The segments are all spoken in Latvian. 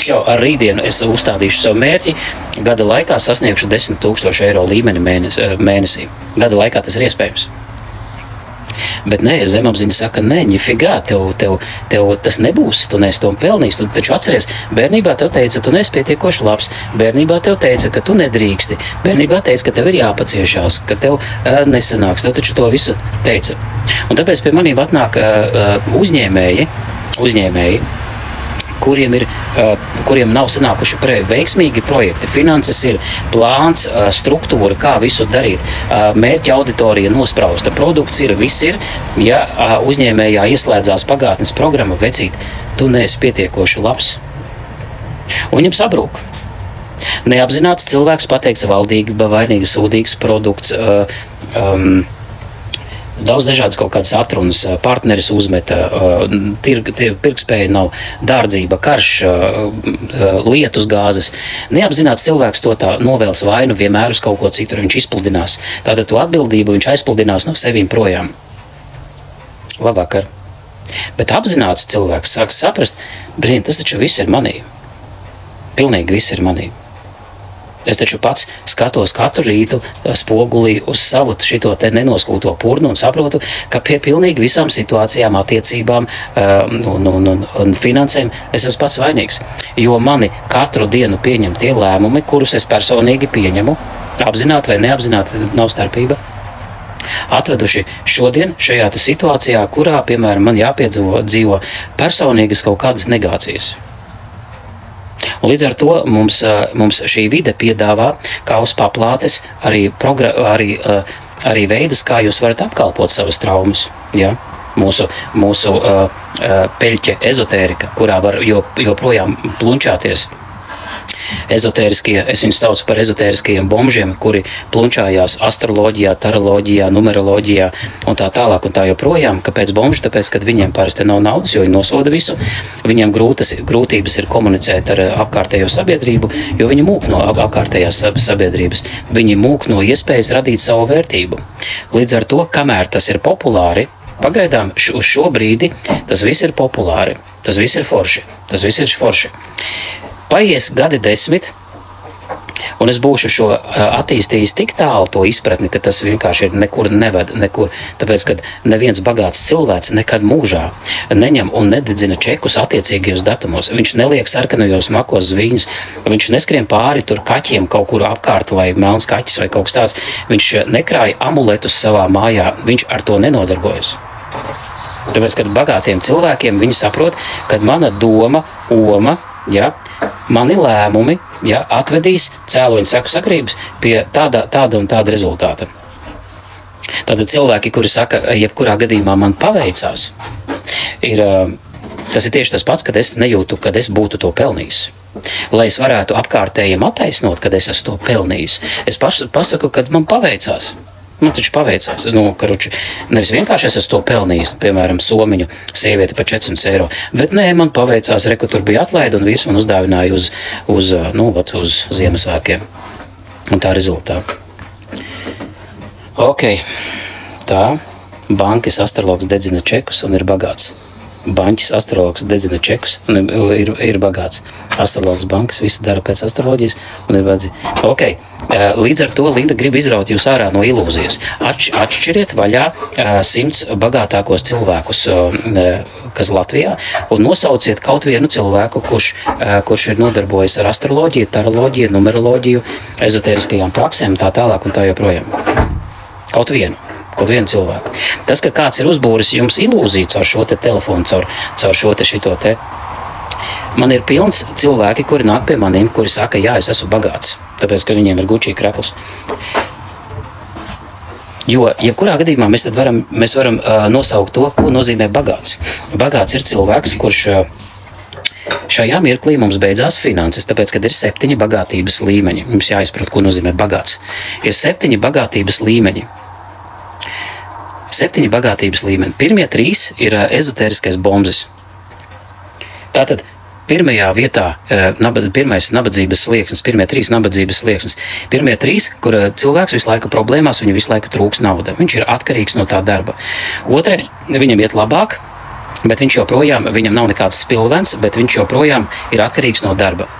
es jau ar rītdienu uzstādīšu savu mērķi, gada laikā sasniegšu 10 000 eiro līmeni mēnesī. Gada laikā tas ir iespējams. Bet nē, zemapziņa saka, nē, ņifigā, tev tas nebūs, tu neesi to pelnījis. Tu taču atceries, bērnībā tev teica, tu neesi pietiekoši labs, bērnībā tev teica, ka tu nedrīksti, bērnībā teica, ka tev ir jāpaciešās, ka tev nesanāks, tev taču to visu teica. Un tāpēc pie maniem atnāk uzņēmēji, kuriem nav sanākuši veiksmīgi projekti. Finanses ir, plāns, struktūra, kā visu darīt, mērķa auditorija nosprausta, produkts ir, viss ir. Ja uzņēmējā ieslēdzās pagātnes programma, vecīt, tu neesi pietiekoši labs. Un viņam sabrūk. Neapzināts cilvēks pateikts valdība, vainīgs, sūdīgs produkts, daudz dažādas kaut kādas atrunas, partneris uzmeta, pirktspēja nav, dārdzība, karš, lietus gāzes. Neapzināts cilvēks to tā novēls vainu vienmēr uz kaut ko citu, viņš izpludinās. Tātad to atbildību viņš aizpludinās no sevīm projām. Labvakar. Bet apzināts cilvēks sāk saprast, brīn, tas taču viss ir manī. Pilnīgi viss ir manī. Es taču pats skatos katru rītu spogulī uz savu šito te nenoskūto purnu un saprotu, ka pie pilnīgi visām situācijām, attiecībām un finansēm es esmu pats vainīgs. Jo mani katru dienu pieņem tie lēmumi, kurus es personīgi pieņemu, apzināti vai neapzināti, nav starpība, atveduši šodien šajā situācijā, kurā, piemēram, man jāpiedzīvo personīgas kaut kādas negācijas. Un līdz ar to mums šī vide piedāvā kā uz paplātes arī veidus, kā jūs varat apkalpot savas traumas. Ja? Mūsu peļķe ezotērika, kurā var joprojām plunčāties. Ezotēriskie, es viņus saucu par ezotēriskajiem bomžiem, kuri plunčājās astroloģijā, taroloģijā, numeroloģijā un tā tālāk un tā joprojām. Kāpēc bomži? Tāpēc, kad viņiem parasti nav naudas, jo viņi nosoda visu. Viņiem grūtības ir komunicēt ar apkārtējo sabiedrību, jo viņi mūk no apkārtējās sabiedrības. Viņi mūk no iespējas radīt savu vērtību. Līdz ar to, kamēr tas ir populāri, pagaidām uz šo brīdi tas viss ir populāri, tas viss ir forši, tas viss ir forši. Paies gadi 10, un es būšu šo attīstījis tik tālu to izpratni, ka tas vienkārši ir nekur neved, nekur. Tāpēc, kad neviens bagāts cilvēks nekad mūžā neņem un nededzina čekus attiecīgajos datumos. Viņš neliek sarkanajos makos zviņas, viņš neskrien pāri tur kaķiem kaut kur apkārt, lai melns kaķis vai kaut kas tāds. Viņš nekrāja amuletus savā mājā, viņš ar to nenodarbojas. Tāpēc, kad bagātiem cilvēkiem viņi saprot, kad mana doma, ja, mani lēmumi, ja, atvedīs cēloņu seku sakrības pie tāda un tāda rezultāta. Tātad cilvēki, kuri saka, jebkurā gadījumā man paveicās, tas ir tieši tas pats, kad es nejūtu, kad es būtu to pelnījis. Lai es varētu apkārtējiem attaisnot, kad es esmu to pelnījis, es pasaku, kad man paveicās. Man taču paveicās, karuči, nevis vienkārši es esmu to pelnījis, piemēram, somiņu sieviete par 400 eiro, bet nē, man paveicās, reku tur bija atlaida un vīrs man uzdāvināja uz Ziemassvētkiem. Un tā rezultātā. Ok, tā, bankas astrologs dedzina čekus un ir bagāts. Banķis astrologs dedzina čekus un ir bagāts. Astrologs bankas visu dara pēc astroloģijas un ir bagāts. Ok, līdz ar to Linda grib izraut jūs ārā no ilūzijas. Atšķiriet vaļā 100 bagātākos cilvēkus, kas Latvijā, un nosauciet kaut vienu cilvēku, kurš ir nodarbojies ar astroloģiju, taroloģiju, numeroloģiju, ezotēriskajām praksēm, tā tālāk un tā joprojām. Kaut vienu cilvēku. Tas, ka kāds ir uzbūris jums ilūziju caur šo te telefonu, caur šo te šito te. Man ir pilns cilvēki, kuri nāk pie maniem, kuri saka, jā, es esmu bagāts, tāpēc, ka viņiem ir Gucci krekls. Jo, jebkurā gadījumā mēs varam nosaukt to, ko nozīmē bagāts. Bagāts ir cilvēks, kurš šajā mirklī mums beidzās finanses, tāpēc, kad ir 7 bagātības līmeņi. Mums jāizprot, ko nozīmē bagāts. Ir 7 bagātības līmeņi. 7 bagātības līmeni. Pirmie 3 ir ezotēriskais bombzis. Tātad pirmajā vietā pirmais nabadzības slieksnis, pirmie 3 nabadzības slieksnis. Pirmie 3, kur cilvēks visu laiku problēmās, viņu visu laiku trūks nauda. Viņš ir atkarīgs no tā darba. Otrais, viņam iet labāk, Bet viņš joprojām, viņam nav nekāds spilvens, bet viņš joprojām ir atkarīgs no darba.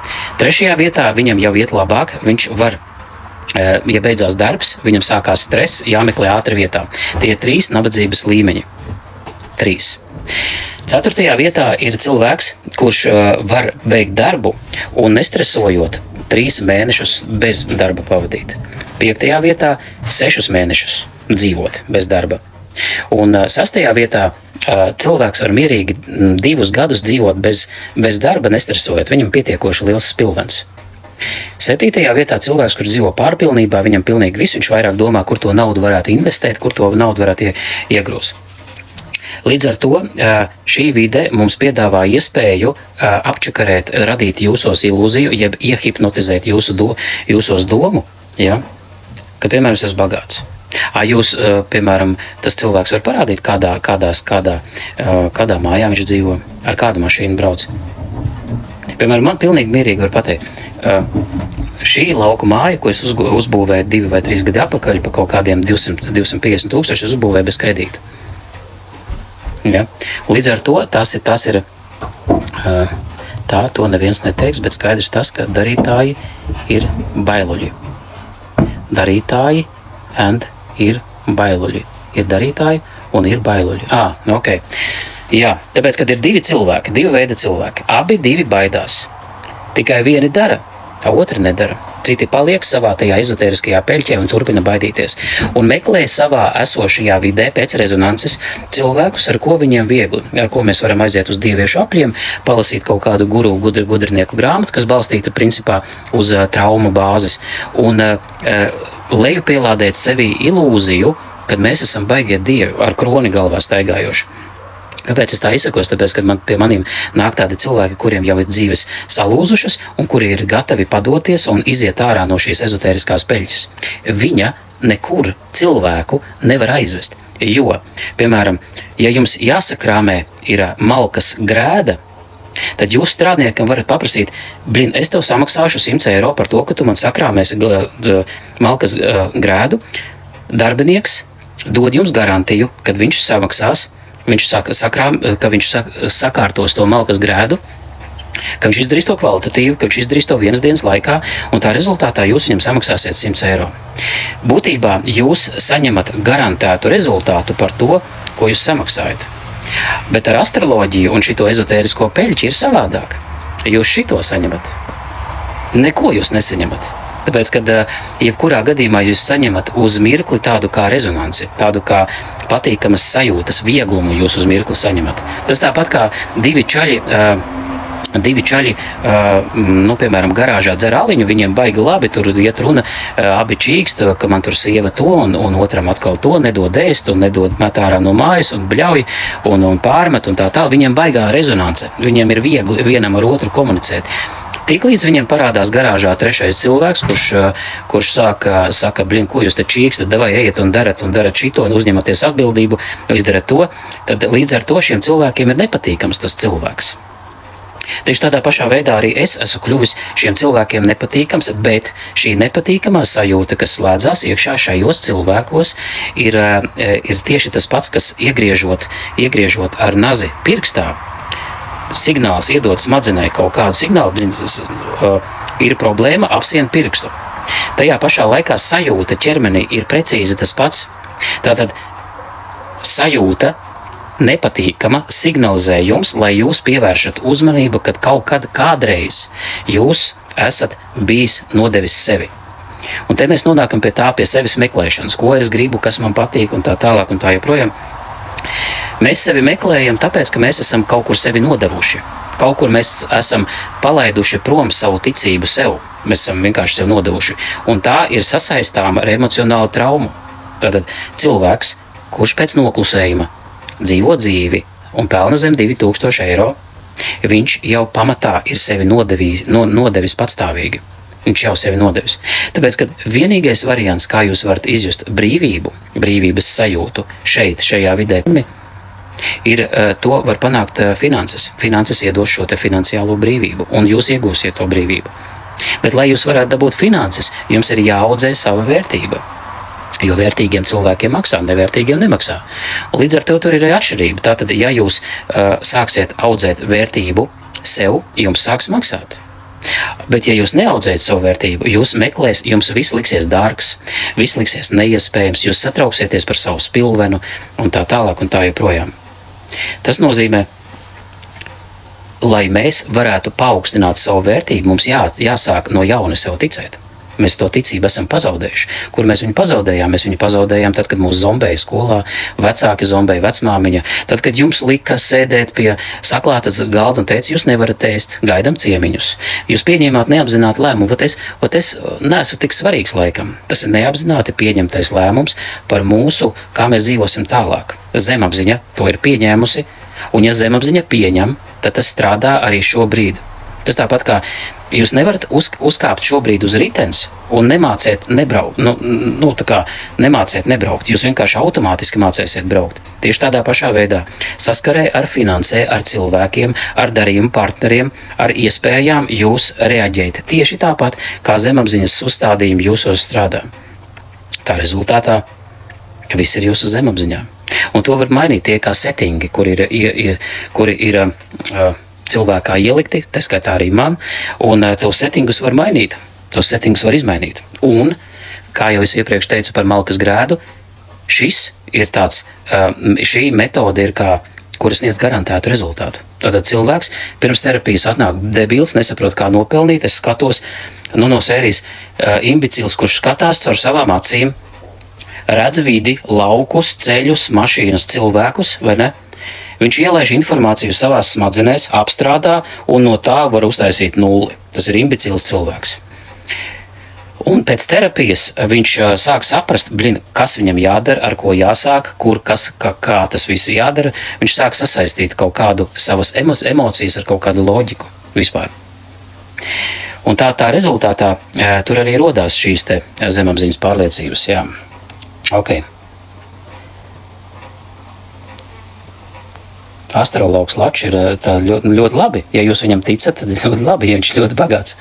Trešajā vietā viņam jau iet labāk, viņš var, ja beidzās darbs, viņam sākās stress, jāmeklē ātri vietā. Tie 3 nabadzības līmeņi. 3. 4. vietā ir cilvēks, kurš var beigt darbu un nestresojot 3 mēnešus bez darba pavadīt. 5. vietā 6 mēnešus dzīvot bez darba. Un 6. vietā cilvēks var mierīgi 2 gadus dzīvot bez darba, nestresojot. Viņam pietiekoši liels spilvens. 7. vietā cilvēks, kurš dzīvo pārpilnībā, viņam pilnīgi viss, viņš vairāk domā, kur to naudu varētu investēt, kur to naudu varētu iegrūst. Līdz ar to šī vide mums piedāvā iespēju apčakarēt, radīt jūsos ilūziju, jeb iehipnotizēt jūsos domu, ja? Kad vienmēr es esmu bagāts. Jūs, piemēram, tas cilvēks var parādīt, kādā mājā viņš dzīvo, ar kādu mašīnu brauc. Piemēram, man pilnīgi mierīgi var pateikt, šī lauku māja, ko es uzbūvēju 2 vai 3 gadi atpakaļ, pa kaut kādiem 250 tūkstoši, es uzbūvēju bez kredīta. Ja? Līdz ar to tas ir tā, to neviens neteiks, bet skaidrs tas, ka darītāji ir bailuļi. Darītāji ir bailuļi. Ir darītāji un ir bailuļi. Ok. Jā, tāpēc, kad ir 2 cilvēki, 2 veidi cilvēki, abi 2 baidās. Tikai vieni dara, otri nedara. Citi paliek savā tajā ezotēriskajā peļķē un turpina baidīties. Un meklē savā esošajā vidē pēc rezonances cilvēkus, ar ko viņiem viegli, ar ko mēs varam aiziet uz dieviešu apļiem, palasīt kaut kādu gudrnieku grāmatu, kas balstīta principā uz traumu bāzes. Un lejupielādēt sevī ilūziju, kad mēs esam baigie dievi ar kroni galvā staigājoši. Kāpēc es tā izsakos? Tāpēc, kad pie maniem nāk tādi cilvēki, kuriem jau ir dzīves salūzušas un kuri ir gatavi padoties un iziet ārā no šīs ezotēriskās peļķes. Viņa nekur cilvēku nevar aizvest. Jo, piemēram, ja jums jāsakrāmē ir malkas grēda, tad jūs strādniekam varat paprasīt, es tev samaksāšu 100 eiro par to, ka tu man sakrāmēsi malkas grēdu. Darbinieks dod jums garantiju, kad viņš samaksās, ka viņš sakārtos to malkas grēdu, ka viņš izdarīs to kvalitatīvi, ka viņš izdarīs to 1 dienas laikā, un tā rezultātā jūs viņam samaksāsiet 100 eiro. Būtībā jūs saņemat garantētu rezultātu par to, ko jūs samaksājat. Bet ar astroloģiju un šito ezotērisko peļķi ir savādāk. Jūs šito saņemat. Neko jūs nesaņemat. Tāpēc, kad jebkurā gadījumā jūs saņemat uz mirkli tādu kā rezonanci, tādu kā patīkamas sajūtas, vieglumu jūs uz mirkli saņemat. Tas tāpat kā 2 čaļi, piemēram, garāžā dzer aliņu, viņiem baigi labi, tur iet runa, abi čīkst, ka man tur sieva to, un otram atkal to, nedod ēst, un nedod met ārā no mājas, un bļauj, un pārmet, un tā. Viņiem baigā rezonance, viņiem ir viegli vienam ar otru komunicēt. Tiklīdz viņiem parādās garāžā 3. cilvēks, kurš saka, ko jūs te čīkstat, davai ejiet un darat šito, un uzņematies atbildību, izdarat to, tad līdz ar to šiem cilvēkiem ir nepatīkams tas cilvēks. Tieši tādā pašā veidā arī es esmu kļuvis šiem cilvēkiem nepatīkams, bet šī nepatīkamā sajūta, kas slēdzās iekšā šajos cilvēkos, ir tieši tas pats, kas iegriežot ar nazi pirkstā, signāls iedod smadzenē kaut kādu signālu, ir problēma apsien pirkstu. Tajā pašā laikā sajūta ķermenī ir precīzi tas pats. Tātad sajūta nepatīkama signalizē jums, lai jūs pievēršat uzmanību, kad kādreiz jūs esat bijis nodevis sevi. Un te mēs nonākam pie sevis meklēšanas, ko es gribu, kas man patīk un tā tālāk un tā joprojām. Mēs sevi meklējam tāpēc, ka mēs esam kaut kur sevi nodevuši. Kaut kur mēs esam palaiduši prom savu ticību sev. Mēs esam vienkārši sev nodevuši. Un tā ir sasaistāma ar emocionālu traumu. Tātad cilvēks, kurš pēc noklusējuma dzīvo dzīvi un pelna zem 2000 eiro, viņš jau pamatā ir sevi nodevis patstāvīgi. Viņš jau sevi nodevis. Tāpēc, ka vienīgais variants, kā jūs varat izjust brīvības sajūtu šajā vidē, ir to var panākt finanses. Finanses iedos šo te finansiālo brīvību, un jūs iegūsiet to brīvību. Bet, lai jūs varētu dabūt finanses, jums ir jāaudzē sava vērtība. Jo vērtīgiem cilvēkiem maksā, nevērtīgiem nemaksā. Un līdz ar to tur ir atšķirība. Tātad, ja jūs sāksiet audzēt vērtību sev, jums sāks maksāt. Bet, ja jūs neaudzējat savu vērtību, jums viss liksies dārgs, viss liksies neiespējams, jūs satrauksieties par savu spilvenu un tā tālāk un tā joprojām. Tas nozīmē, lai mēs varētu paaugstināt savu vērtību, mums jāsāk no jauna sev ticēt. Mēs to ticību esam pazaudējuši. Kur mēs viņu pazaudējām? Mēs viņu pazaudējām tad, kad mūs zombēja skolā, vecāki zombēja, vecmāmiņa. Tad, kad jums lika sēdēt pie saklātas galda un teica, jūs nevarat ēst, gaidam ciemiņus. Jūs pieņēmāt neapzināti lēmumu, ot es neesmu tik svarīgs laikam. Tas ir neapzināti pieņemtais lēmums par mūsu, kā mēs dzīvosim tālāk. Zemapziņa to ir pieņēmusi, un ja zemapziņa pieņem, tad tas strādā arī šobrīd. Tas tāpat kā jūs nevarat uzkāpt šobrīd uz ritens un nemāciet nebraukt. Nemāciet nebraukt. Jūs vienkārši automātiski mācēsiet braukt. Tieši tādā pašā veidā saskarē ar finansē, ar cilvēkiem, ar darījumu partneriem, ar iespējām jūs reaģējat. Tieši tāpat kā zemapziņas uzstādījumi jūsos strādā. Tā rezultātā viss ir jūsu zemapziņā. Un to var mainīt tie kā settingi, kuri ir cilvēkā ielikti, tā skaitā arī man, un tos settingus var mainīt, tos settingus var izmainīt. Un, kā jau es iepriekš teicu par malkas grēdu, šī metode ir kuras sniedz garantētu rezultātu. Tātad cilvēks pirms terapijas atnāk debils, nesaprot, kā nopelnīt, es skatos no sērijas imbecils, kurš skatās caur savām acīm, redz vidi, laukus, ceļus, mašīnas, cilvēkus, vai ne? Viņš ielaiž informāciju savās smadzenēs, apstrādā un no tā var uztaisīt nulli. Tas ir imbecils cilvēks. Un pēc terapijas viņš sāk saprast, kas viņam jādara, ar ko jāsāk, kā tas viss jādara. Viņš sāk sasaistīt kaut kādu savas emocijas ar kaut kādu loģiku vispār. Un tā rezultātā tur arī rodās šīs te zemapziņas pārliecības. Jā. Okay. Astrologs Lačs ir ļoti labi. Ja jūs viņam ticat, tad ļoti labi, ja viņš ļoti bagāts.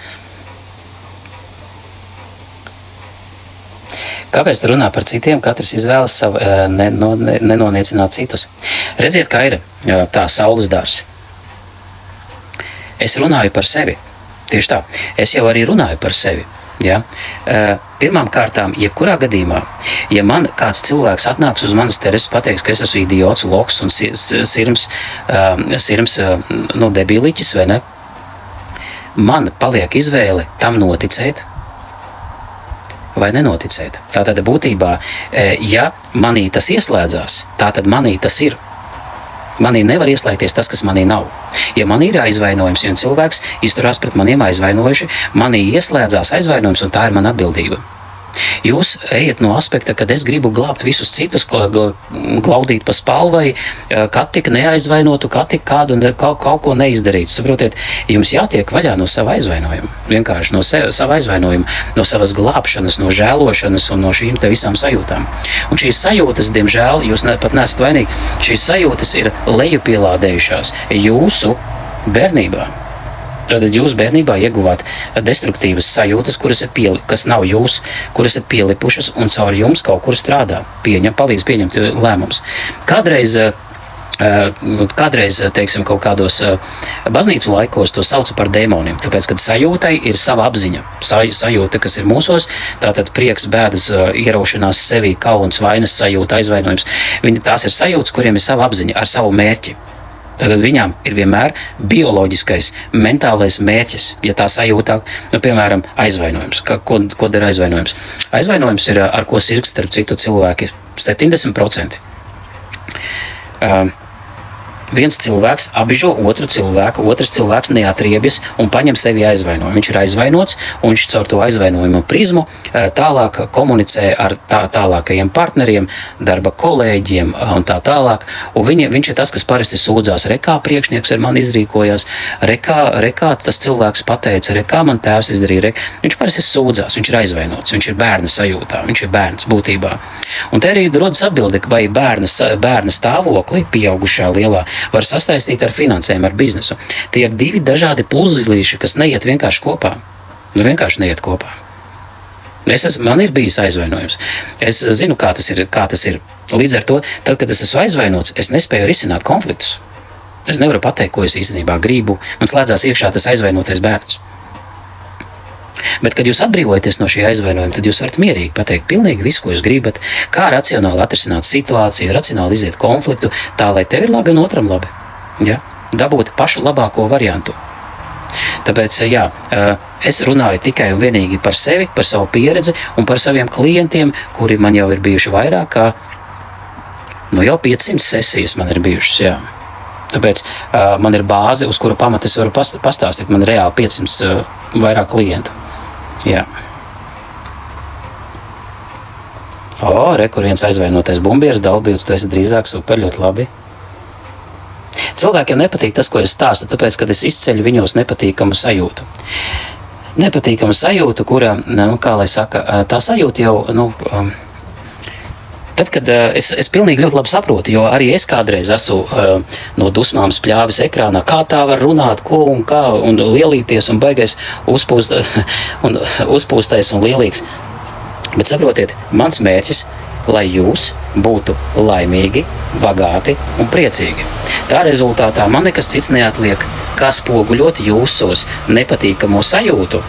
Kāpēc tu runā par citiem? Katrs izvēlas savu, nenoniecināt citus. Redziet, kā ir tā saules dārs. Es runāju par sevi. Tieši tā. Es jau arī runāju par sevi. Ja? Pirmām kārtām, jebkurā gadījumā, ja man kāds cilvēks atnāks uz manas tereses, pateiks, ka es esmu idiots, loks un sirms debiliķis, vai ne? Man paliek izvēle tam noticēt vai nenoticēt. Tātad būtībā, ja manī tas ieslēdzās, tātad manī tas ir. Manī nevar ieslēgties tas, kas manī nav. Ja man ir aizvainojums, ja cilvēks izturās pret maniem aizvainojuši, manī ieslēdzās aizvainojums, un tā ir mana atbildība. Jūs ejat no aspekta, kad es gribu glābt visus citus, glaudīt pa spalvai, kad tik neaizvainotu, kad tik kādu kaut ko neizdarītu. Saprotiet, jums jātiek vaļā no sava aizvainojuma. Vienkārši no sava aizvainojuma, no savas glābšanas, no žēlošanas un no šīm te visām sajūtām. Un šīs sajūtas, diemžēl, jūs pat neesat vainīgi, šīs sajūtas ir lejupielādējušās jūsu bērnībā. Tad jūs bērnībā ieguvāt destruktīvas sajūtas, kas nav jūs, kuras ir pielipušas un caur jums kaut kur strādā. Palīdz pieņemt lēmumus. Kādreiz, teiksim, kaut kādos baznīcu laikos to sauca par dēmoniem, tāpēc, kad sajūtai ir sava apziņa. Sajūta, kas ir mūsos, tātad prieks, bēdas, ieraušanās sevī, kauns, vainas sajūta, aizvainojums. Tās ir sajūtas, kuriem ir sava apziņa ar savu mērķi. Tātad viņām ir vienmēr bioloģiskais, mentālais mērķis, ja tā sajūtā, piemēram, aizvainojums. Ko dara aizvainojums? Aizvainojums ir, ar ko sirgs starp citu cilvēki, 70%. Viens cilvēks apbižo otru cilvēku, otrs cilvēks neatriebjas un paņem sevi aizvainojumu. Viņš ir aizvainots, un viņš caur to aizvainojumu prizmu tālāk komunicē ar tālākajiem partneriem, darba kolēģiem un tā tālāk. Un viņš ir tas, kas parasti sūdzās, rekā priekšnieks ar mani izrīkojās, rekā tas cilvēks pateica, rekā man tēvs izdarīja, viņš parasti sūdzās, viņš ir aizvainots, viņš ir bērna sajūtā, viņš ir bērns būtībā. Un te arī rodas atbilde, vai bērna stāvokli pieaugušā lielā var sastaistīt ar finansēm, ar biznesu. Tie ir divi dažādi puzlīši, kas neiet vienkārši kopā. Vienkārši neiet kopā. Man ir bijis aizvainojums. Es zinu, kā tas ir. Līdz ar to, tad, kad es esmu aizvainots, es nespēju risināt konfliktus. Es nevaru pateikt, ko es īstenībā gribu. Man slēdzās iekšā tas aizvainotais bērns. Bet, kad jūs atbrīvojaties no šī aizvainojuma, tad jūs varat mierīgi pateikt pilnīgi visu, ko jūs gribat, kā racionāli atrisināt situāciju, racionāli iziet konfliktu, tā, lai tev ir labi un otram labi. Ja? Dabūt pašu labāko variantu. Tāpēc, es runāju tikai un vienīgi par sevi, par savu pieredzi un par saviem klientiem, kuri man jau ir bijuši vairāk kā, jau 500 sesijas man ir bijušas, jā. Tāpēc man ir bāze, uz kuru pamatu es varu pastāstīt. Man ir reāli 500 vairāk klientu. Jā. Kur viens aizvainotais bumbieris, dalbīts, tu esi drīzāk super, ļoti labi. Cilvēkiem nepatīk tas, ko es stāstu, tāpēc, kad es izceļu viņos nepatīkamu sajūtu. Nepatīkamu sajūtu, kura, kā lai saka, tā sajūta jau, tad, kad es pilnīgi ļoti labi saprotu, jo arī es kādreiz esmu no dusmām spļāvis ekrānā, kā tā var runāt, ko un kā, un lielīties un baigais uzpūstais un lielīgs. Bet saprotiet, mans mērķis, lai jūs būtu laimīgi, bagāti un priecīgi. Tā rezultātā man nekas cits neatliek, kā spoguļot jūsos nepatīkamo sajūtu,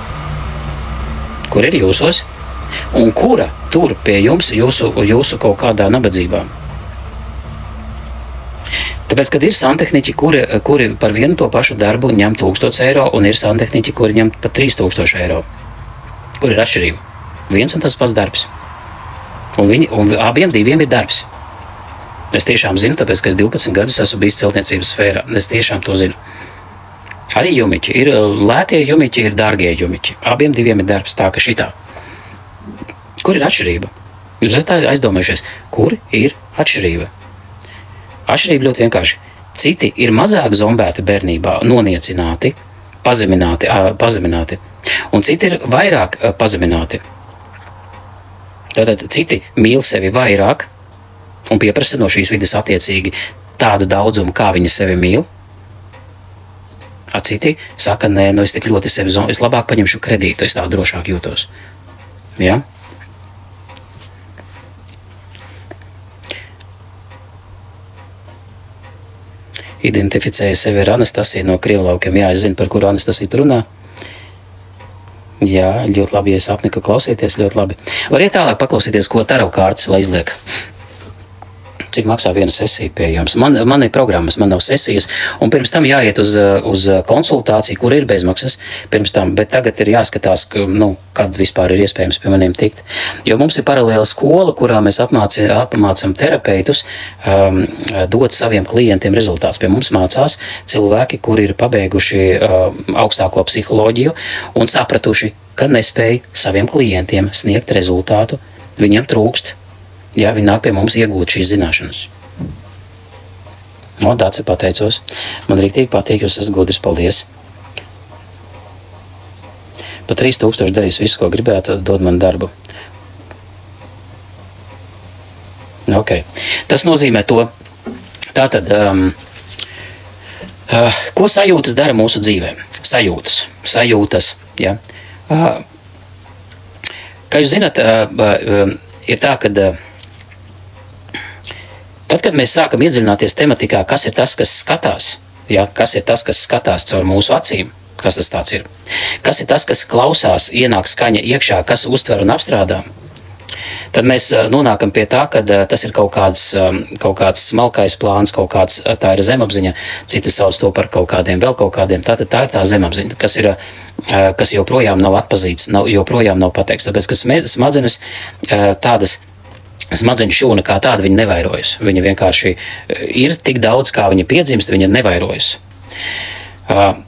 kur ir jūsos, un kura tur pie jums jūsu kaut kādā nabadzībā. Tāpēc, kad ir santehniķi, kuri par vienu to pašu darbu ņem 1000 eiro, un ir santehniķi, kuri ņem pat 3000 eiro. Kur ir atšķirība? Viens un tas pats darbs. Un abiem diviem ir darbs. Es tiešām zinu, tāpēc, ka es 12 gadus esmu bijis celtniecības sfērā. Es tiešām to zinu. Arī jumiķi. Ir lētie jumiķi, ir dārgie jumiķi. Abiem diviem ir darbs tā, ka šitā. Kur ir atšķirība? Jūs esat aizdomājušies, kur ir atšķirība? Atšķirība ļoti vienkārši. Citi ir mazāk zombēti bērnībā, noniecināti, pazemināti, un citi ir vairāk pazemināti. Tātad citi mīl sevi vairāk un pieprasa no šīs vides attiecīgi tādu daudzumu, kā viņi sevi mīl. A citi saka, nē, es tik ļoti sevi es labāk paņemšu kredītu, es tā drošāk jūtos. Ja? Identificēju sevi ar Anastasiju no Krievlaukiem. Jā, es zinu, par kuru Anastasiju runā. Jā, ļoti labi, ja es apniku klausieties, ļoti labi. Variet tālāk paklausīties, ko taro kārtas, lai izliek. Cik maksā viena sesija pie jums? Man ir programmas, man nav sesijas, un pirms tam jāiet uz konsultāciju, kur ir bezmaksas pirms tam, bet tagad ir jāskatās, kad vispār ir iespējams pie maniem tikt. Jo mums ir paralēla skola, kurā mēs apmācam terapeitus dot saviem klientiem rezultātus. Pie mums mācās cilvēki, kuri ir pabeiguši augstāko psiholoģiju un sapratuši, ka nespēj saviem klientiem sniegt rezultātu, viņiem trūkst. Jā, viņi nāk pie mums iegūt šīs zināšanas. Dāci, pateicos. Man rīktīgi patīk, jūs esat gudrs, paldies. Pa 3000 darīs visu, ko gribētu, dod man darbu. Ok. Tas nozīmē to. Tātad, ko sajūtas dara mūsu dzīvē? Sajūtas, jā. Kā jūs zināt, ir tā, kad tad, kad mēs sākam iedziļināties tematikā, kas ir tas, kas skatās, ja? Kas ir tas, kas skatās caur mūsu acīm, kas tas tāds ir? Kas ir tas, kas klausās, ienāk skaņa iekšā, kas uztver un apstrādā? Tad mēs nonākam pie tā, ka tas ir kaut kāds smalkais plāns, tā ir zemapziņa, citi sauc to par kaut kādiem, tātad tā ir tā zemapziņa, kas joprojām nav atpazīts, joprojām nav pateikts, tāpēc, ka smadzenes tādas smadzeņu šūna kā tāda viņa nevairojas. Viņa vienkārši ir tik daudz, kā viņa piedzimst, viņa nevairojas.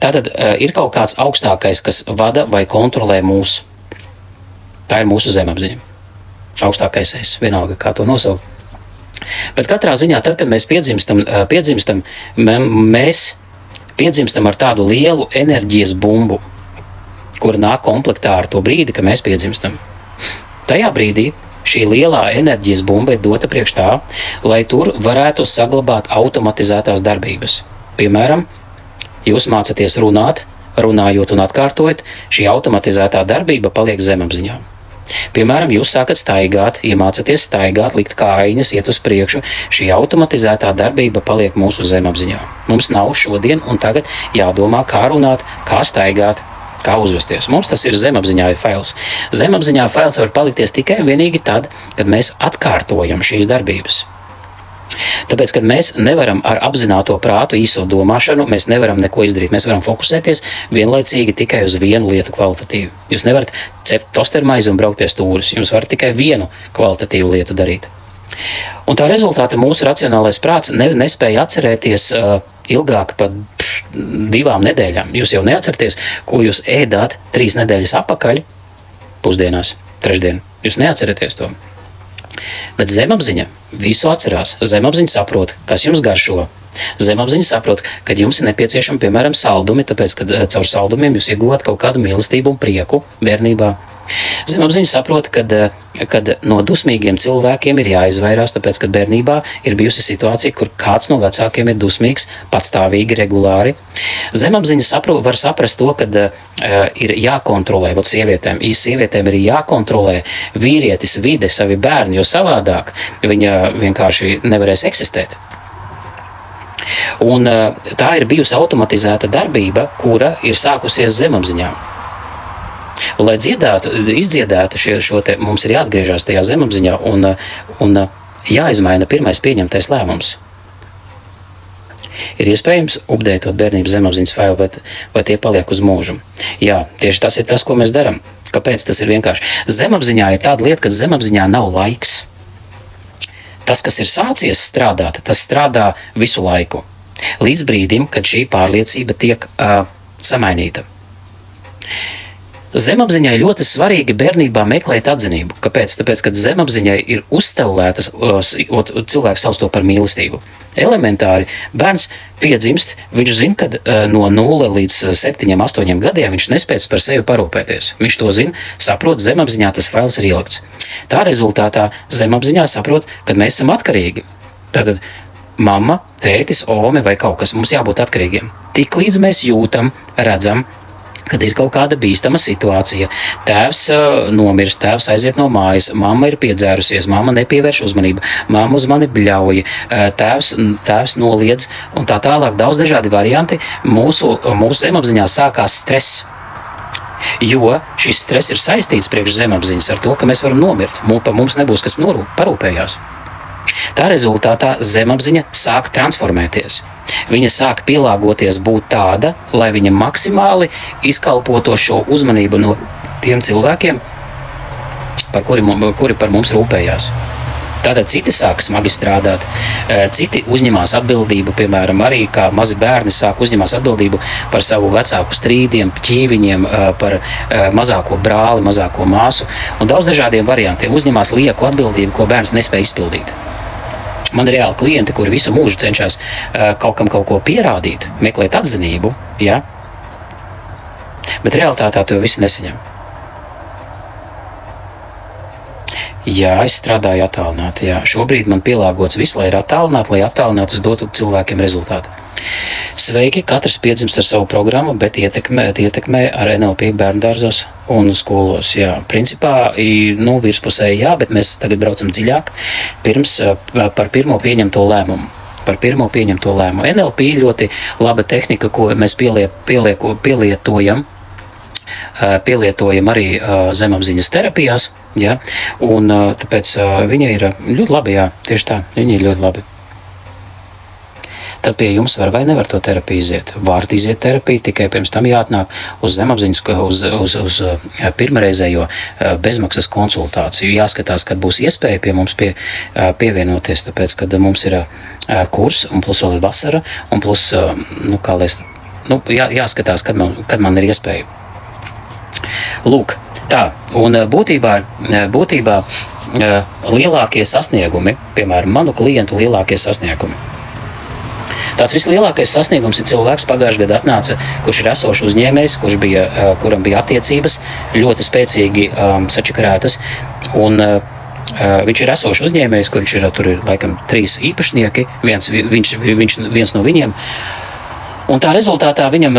Tātad ir kaut kāds augstākais, kas vada vai kontrolē mūs. Tā ir mūsu zemapziņa. Augstākais es, vienalga, kā to nosaukt. Bet katrā ziņā, tad, kad mēs piedzimstam, mēs piedzimstam ar tādu lielu enerģijas bumbu, kur nāk komplektā ar to brīdi, kad mēs piedzimstam. Tajā brīdī šī lielā enerģijas bumba ir dota priekš tā, lai tur varētu saglabāt automatizētās darbības. Piemēram, jūs mācaties runāt, runājot un atkārtojot, šī automatizētā darbība paliek zemapziņā. Piemēram, jūs sākat staigāt, iemācaties staigāt, likt kājiņas, iet uz priekšu. Šī automatizētā darbība paliek mūsu zemapziņā. Mums nav šodien un tagad jādomā, kā runāt, kā staigāt, kā uzvesties. Mums tas ir zemapziņā fails. Zemapziņā fails var palikties tikai un vienīgi tad, kad mēs atkārtojam šīs darbības. Tāpēc, kad mēs nevaram ar apzināto prātu īso domāšanu, mēs nevaram neko izdarīt. Mēs varam fokusēties vienlaicīgi tikai uz vienu lietu kvalitatīvu. Jūs nevarat cept tostermaizi un braukt pie stūres. Jūs varat tikai vienu kvalitatīvu lietu darīt. Un tā rezultāta mūsu racionālais prāts nespēja atcerēties ilgāk par 2 nedēļām. Jūs jau neatceraties, ko jūs ēdāt 3 nedēļas apakaļ pusdienās, trešdien. Jūs neatceraties to. Bet zemapziņa visu atcerās. Zemapziņa saprot, kas jums garšo. Zemapziņa saprot, kad jums ir nepieciešami, piemēram, saldumi, tāpēc, ka caur saldumiem jūs ieguvāt kaut kādu mīlestību un prieku bērnībā. Zemapziņa saprot, kad no dusmīgiem cilvēkiem ir jāizvairās, tāpēc, ka bērnībā ir bijusi situācija, kur kāds no vecākiem ir dusmīgs, patstāvīgi, regulāri. Zemapziņa var saprast to, kad ir jākontrolē, sievietēm ir jākontrolē vīrietis, vide, savi bērni, jo savādāk viņa vienkārši nevarēs eksistēt. Un tā ir bijusi automatizēta darbība, kura ir sākusies zemapziņā. Un, lai izdziedētu šo te, mums ir jāatgriežās tajā zemapziņā un jāizmaina pirmais pieņemtais lēmums. Ir iespējams updētot bērnības zemapziņas failu, vai tie paliek uz mūžu. Jā, tieši tas ir tas, ko mēs darām. Kāpēc tas ir vienkārši? Zemapziņā ir tāda lieta, ka zemapziņā nav laiks. Tas, kas ir sācies strādāt, tas strādā visu laiku. Līdz brīdim, kad šī pārliecība tiek samainīta. Zemapziņai ļoti svarīgi bērnībā meklēt atzinību. Kāpēc? Tāpēc, ka zemapziņai ir uzstelētas, cilvēks sauc to par mīlestību. Elementāri bērns piedzimst, viņš zina, ka no 0 līdz 7, 8 gadiem viņš nespēs par sevi parūpēties. Viņš to zina, saprot, zemapziņā tas fails ir ielikts. Tā rezultātā zemapziņā saprot, ka mēs esam atkarīgi. Tātad mamma, tētis, ome vai kaut kas, mums jābūt atkarīgiem. Tik līdz mēs jūtam, redzam, kad ir kaut kāda bīstama situācija. Tēvs nomirst, tēvs aiziet no mājas, mamma ir piedzērusies, mamma nepievērš uzmanību, mamma uz mani bļauj, tēvs noliedz un tā tālāk daudz dažādi varianti. Mūsu zemapziņā sākās stress. Jo šis stress ir saistīts priekš zemapziņas ar to, ka mēs varam nomirt. Pa mums nebūs, kas parūpējās. Tā rezultātā zemapziņa sāk transformēties. Viņa sāk pielāgoties būt tāda, lai viņa maksimāli izkalpoto šo uzmanību no tiem cilvēkiem, kuri par mums rūpējās. Tātad citi sāk smagi strādāt, citi uzņemās atbildību, piemēram, arī kā mazi bērni sāk uzņemās atbildību par savu vecāku strīdiem, ķīviņiem, par mazāko brāli, mazāko māsu un daudz dažādiem variantiem. Uzņemās lieku atbildību, ko bērns nespēja izpildīt. Man ir reāli klienti, kuri visu mūžu cenšas kaut ko pierādīt, meklēt atzinību, ja? Bet realitātā to visi nesaņem. Jā, es strādāju attālināti, jā. Šobrīd man pielāgots viss, lai ir attālināti, lai attālināti dotu cilvēkiem rezultātu. Sveiki, katrs piedzimst ar savu programmu, bet ietekmē ar NLP bērndārzos un skolos. Jā, principā, virspusē jā, bet mēs tagad braucam dziļāk pirms par pirmo pieņemto lēmumu. Par pirmo pieņemto lēmumu. NLP ļoti laba tehnika, ko mēs pielietojam arī zemapziņas terapijās, ja? Un tāpēc viņa ir ļoti labi, jā, tieši tā, viņa ir ļoti labi. Tad pie jums var vai nevar to terapiju iziet. Vārt iziet terapiju, tikai pirms tam jāatnāk uz zemapziņas, uz pirmareizējo bezmaksas konsultāciju. Jāskatās, kad būs iespēja pie mums pievienoties, tāpēc, kad mums ir kurs, un plus vēl ir vasara, un plus, jāskatās, kad man ir iespēja. Lūk, tā, un būtībā lielākie sasniegumi, piemēram, manu klientu lielākie sasniegumi. Tāds vislielākais sasniegums ir cilvēks pagājušajā gadā atnāca, kurš ir esošs uzņēmējs, kuram bija attiecības ļoti spēcīgi sačakarētas, un viņš ir esošs uzņēmējs, kurš tur ir laikam 3 īpašnieki, viens no viņiem Un tā rezultātā viņam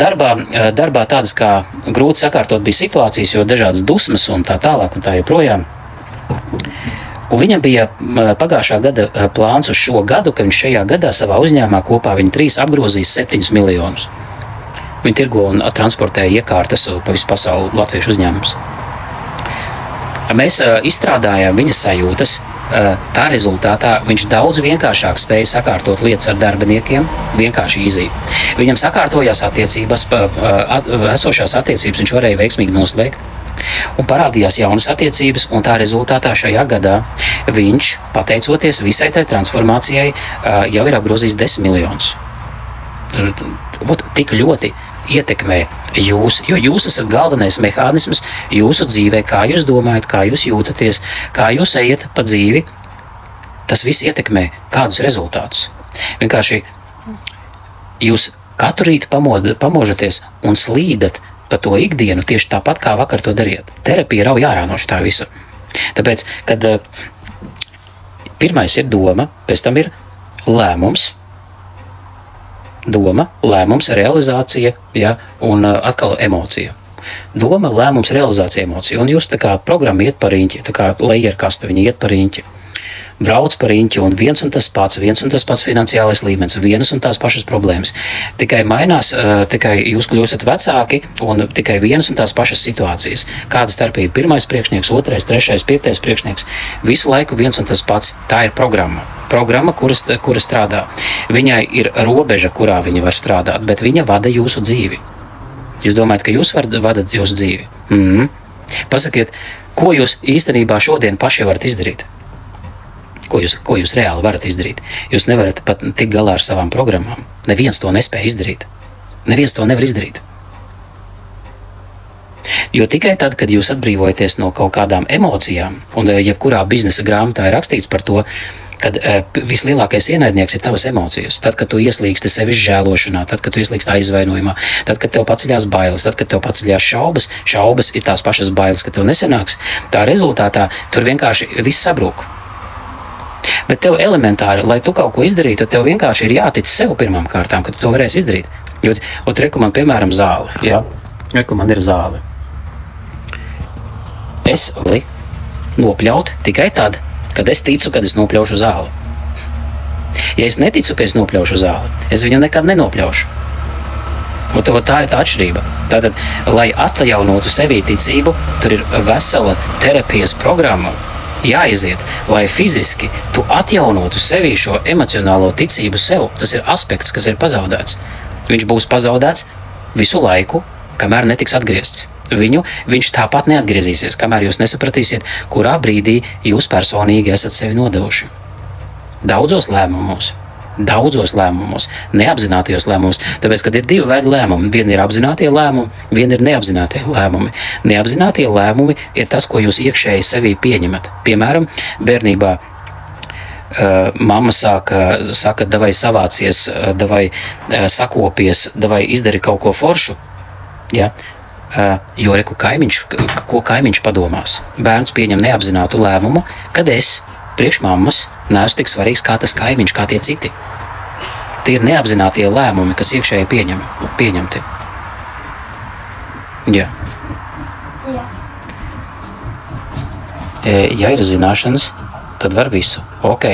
darbā tādas kā grūti sakārtot bija situācijas, jo dažādas dusmas un tā tālāk un tā joprojām. Un viņam bija pagājušā gada plāns uz šo gadu, ka viņš šajā gadā savā uzņēmumā kopā viņi 3 apgrozīs 7 miljonus. Viņi tirgo un transportēja iekārtas pa visu pasauli latviešu uzņēmums. Mēs izstrādājām viņa sajūtas. Tā rezultātā viņš daudz vienkāršāk spēja sakārtot lietas ar darbiniekiem, vienkārši īzī. Viņam sakārtojās attiecības, esošās attiecības viņš varēja veiksmīgi noslēgt. Un parādījās jaunas attiecības, un tā rezultātā šajā gadā viņš, pateicoties visai tai transformācijai, jau ir apgrozījis 10 miljonus. Tik ļoti ietekmē jūs, jo jūs esat galvenais mehānisms jūsu dzīvē, kā jūs domājat, kā jūs jūtaties, kā jūs ejat pa dzīvi. Tas viss ietekmē kādus rezultātus. Vienkārši jūs katru rītu pamožaties un slīdat pa to ikdienu tieši tāpat, kā vakar to dariet. Terapija rauj ārā no šitā visa. Tāpēc, kad pirmais ir doma, pēc tam ir lēmums. Doma, lēmums, realizācija, ja, un atkal emocija. Doma, lēmums, realizācija, emocija. Un jūs tā kā programma iet par riņķi, tā kā lejerkasta, viņi iet par riņķi. Brauc par riņķi un viens un tas pats finansiālais līmenis, vienas un tās pašas problēmas. Tikai mainās, tikai jūs kļūstat vecāki un tikai vienas un tās pašas situācijas. Kāda starpība? Pirmais priekšnieks, otrais, trešais, piektais priekšnieks. Visu laiku viens un tas pats. Tā ir programma. Programma, kura strādā. Viņai ir robeža, kurā viņa var strādāt, bet viņa vada jūsu dzīvi. Jūs domājat, ka jūs vadat jūsu dzīvi? Pasakiet, ko jūs īstenībā šodien paši varat izdarīt? Ko jūs reāli varat izdarīt? Jūs nevarat pat tikt galā ar savām programmām. Neviens to nespēja izdarīt. Neviens to nevar izdarīt. Jo tikai tad, kad jūs atbrīvojaties no kaut kādām emocijām, un jebkurā biznesa grāmatā ir rakstīts par to, kad vislielākais ienaidnieks ir tavas emocijas. Tad, kad tu ieslīgsti sevis žēlošanā, tad, kad tu ieslīgsti aizvainojumā, tad, kad tev paceļās bailes, tad, kad tev paceļās šaubas ir tās pašas bailes, ka tev nesanāks. Tā rezultātā tur vienkārši viss sabrūk. Bet tev elementāri, lai tu kaut ko izdarītu, tev vienkārši ir jātic sev pirmām kārtām, ka tu to varēsi izdarīt. Jo, reku man, piemēram, zāle. Jā, reku man ir zāle. Es varu nopļaut tikai tad, kad es ticu, kad es nopļaušu zāli. Ja es neticu, ka es nopļaušu zāli, es viņu nekad nenopļaušu. Un tā ir tā atšķirība. Tātad, lai atjaunotu sevī ticību, tur ir vesela terapijas programma, jāiziet, lai fiziski tu atjaunotu sevī šo emocionālo ticību sev. Tas ir aspekts, kas ir pazaudēts. Viņš būs pazaudēts visu laiku, kamēr netiks atgriezts. Viņš tāpat neatgriezīsies, kamēr jūs nesapratīsiet, kurā brīdī jūs personīgi esat sevi nodevuši. Daudzos lēmumos, neapzinātajos lēmumos. Tāpēc, kad ir 2 veidi lēmumi, viena ir apzinātie lēmumi, viena ir neapzinātie lēmumi. Neapzinātie lēmumi ir tas, ko jūs iekšēji sevī pieņemat. Piemēram, bērnībā mamma saka, davai savācies, davai sakopies, davai izdari kaut ko foršu. Ja? Jo reku ko kaimiņš padomās. Bērns pieņem neapzinātu lēmumu, kad es priekš mammas neesmu tik svarīgs kā tas kaimiņš, kā tie citi. Tie ir neapzinātie lēmumi, kas iekšēji pieņemti. Jā. Ja ir zināšanas, tad var visu. Ok,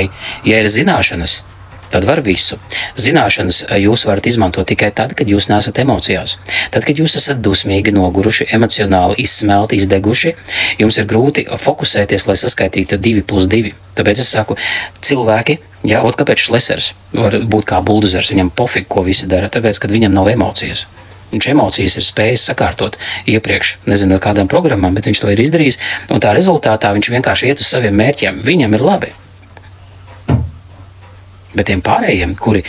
ja ir zināšanas, tad var visu. Zināšanas jūs varat izmantot tikai tad, kad jūs neesat emocijās. Tad, kad jūs esat dusmīgi, noguruši, emocionāli izsmelti, izdeguši, jums ir grūti fokusēties, lai saskaitītu 2 + 2. Tāpēc es saku, cilvēki, kāpēc Šlesers var būt kā buldozers, viņam pofīgi, ko visi dara, tāpēc, kad viņam nav emocijas. Viņš emocijas ir spējis sakārtot iepriekš, nezinu, kādām programmām, bet viņš to ir izdarījis, un tā rezultātā viņš vienkārši iet uz saviem mērķiem. Viņam ir labi. Bet tiem pārējiem, kuri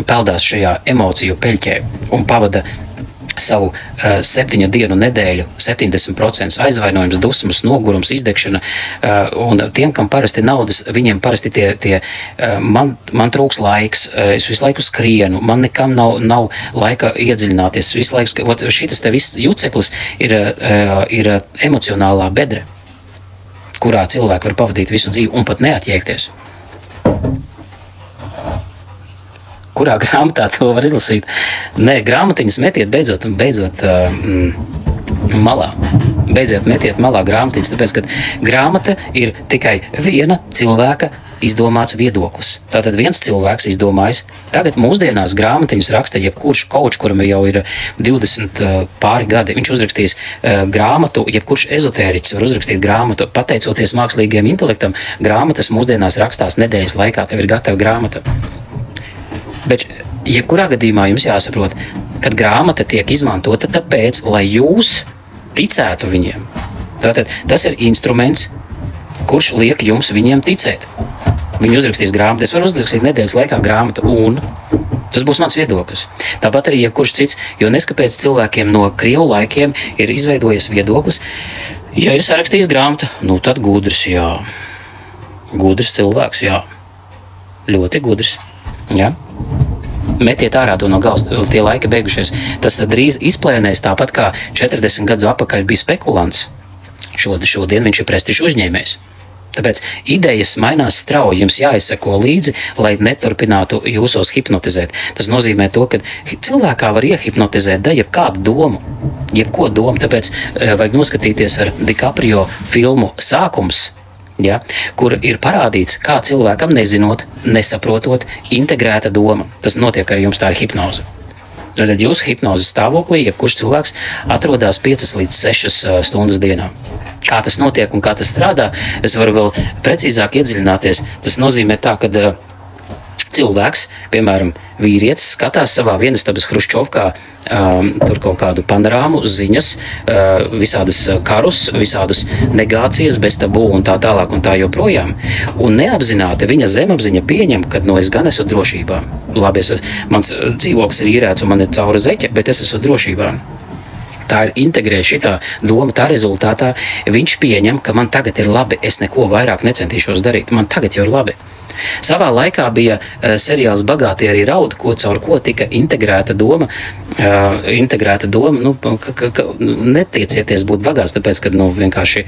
peldās šajā emociju peļķē un pavada savu 7 dienu nedēļu, 70% aizvainojums, dusmas, nogurums, izdegšana, un tiem, kam parasti naudas, viņiem parasti man trūks laiks, es visu laiku skrienu, man nekam nav laika iedziļināties, visu laiku, šitas te viss juceklis ir emocionālā bedre, kurā cilvēki var pavadīt visu dzīvi un pat neatjēgties. kurā grāmatā to var izlasīt. Nē, grāmatiņas metiet beidzot malā. Beidziet metiet malā grāmatiņas, tāpēc, ka grāmata ir tikai viena cilvēka izdomāts viedoklis. Tātad viens cilvēks izdomājis, tagad mūsdienās grāmatiņas raksta jebkurš kauč, kuram jau ir 20 pāri gadi. Viņš uzrakstīs grāmatu, jebkurš ezotēriķis var uzrakstīt grāmatu. Pateicoties mākslīgajam intelektam, grāmatas mūsdienās rakstās nedēļas laikā, tev ir gatava grāmata. Bet jebkurā gadījumā jums jāsaprot, kad grāmata tiek izmantota tāpēc, lai jūs ticētu viņiem. Tātad tas ir instruments, kurš liek jums viņiem ticēt. Viņi uzrakstīs grāmatu, es varu uzrakstīt nedēļas laikā grāmatu, un tas būs mans viedoklis. Tāpat arī jebkurš cits, jo neskapēc cilvēkiem no krievu laikiem ir izveidojies viedoklis, ja ir sarakstījis grāmatu, nu tad gudrs, jā. Gudrs cilvēks, jā. Ļoti gudrs, jā. Metiet ārā to no galvas, tie laiki beigušies. Tas drīz izplēnēs tāpat kā 40 gadu atpakaļ bija spekulants. Šodien viņš ir prestižu uzņēmējs. Tāpēc idejas mainās strauji, jums jāizseko līdzi, lai neturpinātu jūsos hipnotizēt. Tas nozīmē to, ka cilvēkā var iehipnotizēt jebkādu domu, jebko domu. Tāpēc vajag noskatīties ar DiCaprio filmu Sākums, ja, kur ir parādīts, kā cilvēkam nezinot, nesaprotot, integrēta doma. Tas notiek arī jums, tā ir hipnoze. Tad jūsu hipnozes stāvoklī, jebkurš cilvēks atrodas 5 līdz 6 stundas dienā. Kā tas notiek un kā tas strādā, es varu vēl precīzāk iedziļināties. Tas nozīmē tā, ka cilvēks, piemēram, vīrietis, skatās savā vienistabas hruščovkā tur kaut kādu panorāmu, ziņas, visādas karus, visādas negācijas, bez tabū un tā tālāk un tā joprojām. Un neapzināti viņa zemapziņa pieņem, ka es gan esmu drošībā. Labi, mans dzīvoklis ir īrēts un man ir caura zeķe, bet es esmu drošībā. Tā ir integrēta šitā doma, tā rezultātā viņš pieņem, ka man tagad ir labi, es neko vairāk necentīšos darīt, man tagad jau ir labi. Savā laikā bija seriāls Bagātie arī raud, caur ko tika integrēta doma, netiecieties būt bagāts, tāpēc, ka vienkārši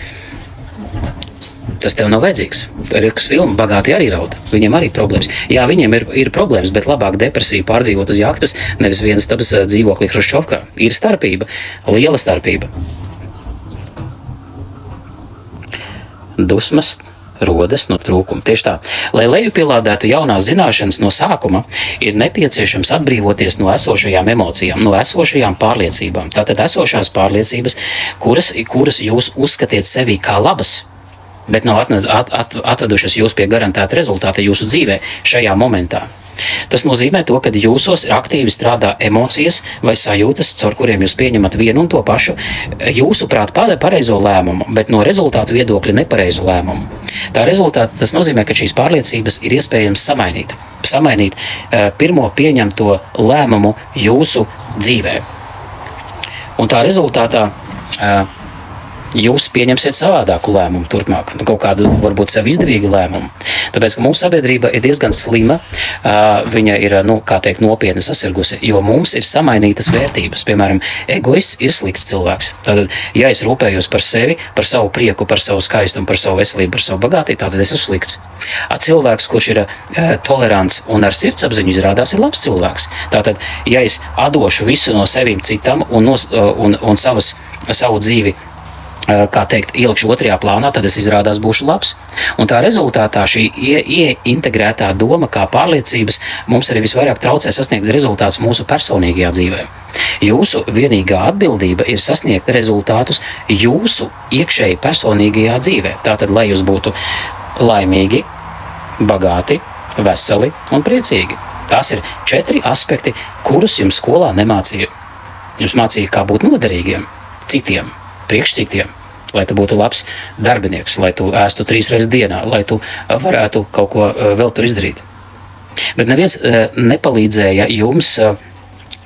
tas tev nav vajadzīgs. Ir kas filma Bagātie arī raud, viņiem arī problēmas. Jā, viņiem ir problēmas, bet labāk depresiju pārdzīvot uz jahtas, nevis vienas tabas dzīvoklī Hruščovkā. Ir starpība, liela starpība. Dusmas rodas no trūkuma. Tieši tā. Lai lejupielādētu jaunās zināšanas no sākuma, ir nepieciešams atbrīvoties no esošajām emocijām, no esošajām pārliecībām. Tātad esošās pārliecības, kuras jūs uzskatiet sevī kā labas, bet nav atvedušas jūs pie garantēta rezultāta jūsu dzīvē šajā momentā. Tas nozīmē to, ka jūsos aktīvi strādā emocijas vai sajūtas, caur kuriem jūs pieņemat vienu un to pašu, jūsuprāt pareizo lēmumu, bet no rezultātu viedokļa nepareizu lēmumu. Tā rezultātā tas nozīmē, ka šīs pārliecības ir iespējams samainīt. Samainīt pirmo pieņemto lēmumu jūsu dzīvē. Un tā rezultātā jūs pieņemsiet savādāku lēmumu turpmāk, kaut kādu varbūt sev izdevīgu lēmumu. Tāpēc, ka mūsu sabiedrība ir diezgan slima, viņa ir, kā teikt, nopietni sasirgusi, jo mums ir samainītas vērtības. Piemēram, egoists ir slikts cilvēks. Tātad, ja es rūpējos par sevi, par savu prieku, par savu skaistumu, par savu veselību, par savu bagātību, tātad es esmu slikts. Cilvēks, kurš ir tolerants un ar sirdsapziņu izrādās, ir labs cilvēks. Tātad, ja es atdošu visu no sevīm citam un savu dzīvi, kā teikt, ielikšu otrajā plānā, tad es izrādās būšu labs. Un tā rezultātā šī ieintegrētā doma kā pārliecības mums arī visvairāk traucē sasniegt rezultātus mūsu personīgajā dzīvē. Jūsu vienīgā atbildība ir sasniegt rezultātus jūsu iekšēji personīgajā dzīvē. Tātad, lai jūs būtu laimīgi, bagāti, veseli un priecīgi. Tās ir 4 aspekti, kurus jums skolā nemācīja. Jums mācīja, kā būt noderīgiem citiem, priekš citiem, lai tu būtu labs darbinieks, lai tu ēstu 3 reizes dienā, lai tu varētu kaut ko vēl tur izdarīt. Bet neviens nepalīdzēja jums